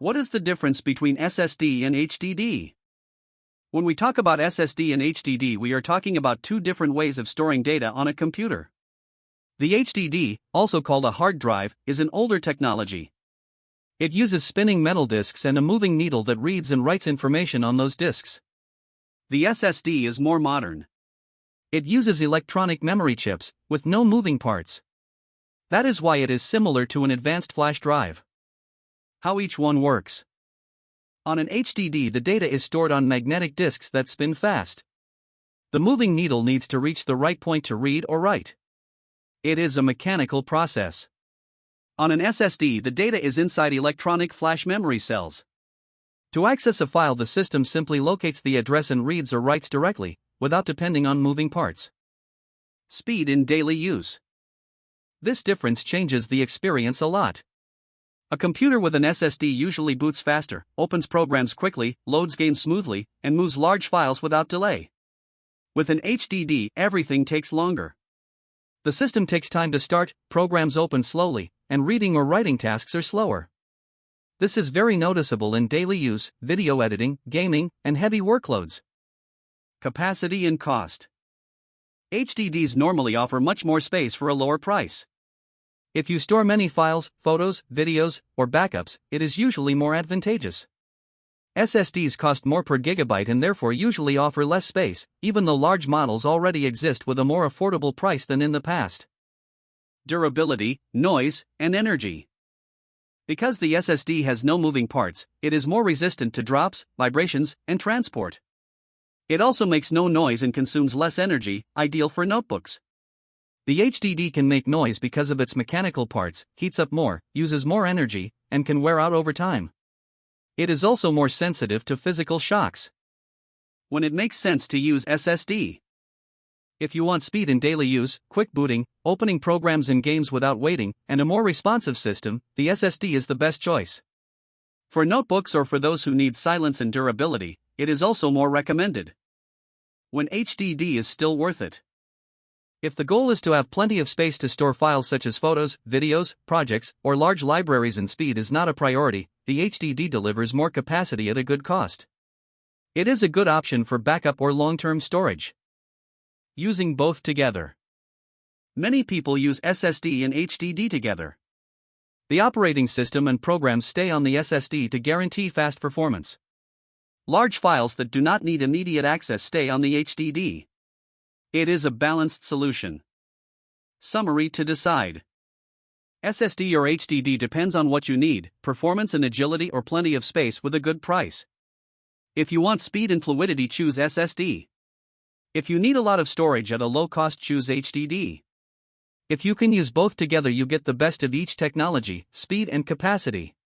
What is the difference between SSD and HDD? When we talk about SSD and HDD, we are talking about two different ways of storing data on a computer. The HDD, also called a hard drive, is an older technology. It uses spinning metal disks and a moving needle that reads and writes information on those disks. The SSD is more modern. It uses electronic memory chips, with no moving parts. That is why it is similar to an advanced flash drive. How each one works. On an HDD, the data is stored on magnetic disks that spin fast. The moving needle needs to reach the right point to read or write. It is a mechanical process. On an SSD, the data is inside electronic flash memory cells. To access a file, the system simply locates the address and reads or writes directly, without depending on moving parts. Speed in daily use. This difference changes the experience a lot. A computer with an SSD usually boots faster, opens programs quickly, loads games smoothly, and moves large files without delay. With an HDD, everything takes longer. The system takes time to start, programs open slowly, and reading or writing tasks are slower. This is very noticeable in daily use, video editing, gaming, and heavy workloads. Capacity and cost. HDDs normally offer much more space for a lower price. If you store many files, photos, videos, or backups, it is usually more advantageous. SSDs cost more per gigabyte and therefore usually offer less space, even though large models already exist with a more affordable price than in the past. Durability, noise, and energy. Because the SSD has no moving parts, it is more resistant to drops, vibrations, and transport. It also makes no noise and consumes less energy, ideal for notebooks. The HDD can make noise because of its mechanical parts, heats up more, uses more energy, and can wear out over time. It is also more sensitive to physical shocks. When it makes sense to use SSD. If you want speed in daily use, quick booting, opening programs and games without waiting, and a more responsive system, the SSD is the best choice. For notebooks or for those who need silence and durability, it is also more recommended. When HDD is still worth it. If the goal is to have plenty of space to store files such as photos, videos, projects, or large libraries and speed is not a priority, the HDD delivers more capacity at a good cost. It is a good option for backup or long-term storage. Using both together. Many people use SSD and HDD together. The operating system and programs stay on the SSD to guarantee fast performance. Large files that do not need immediate access stay on the HDD. It is a balanced solution. Summary to decide. SSD or HDD depends on what you need, performance and agility or plenty of space with a good price. If you want speed and fluidity, choose SSD. If you need a lot of storage at a low cost, choose HDD. If you can use both together, you get the best of each technology, speed and capacity.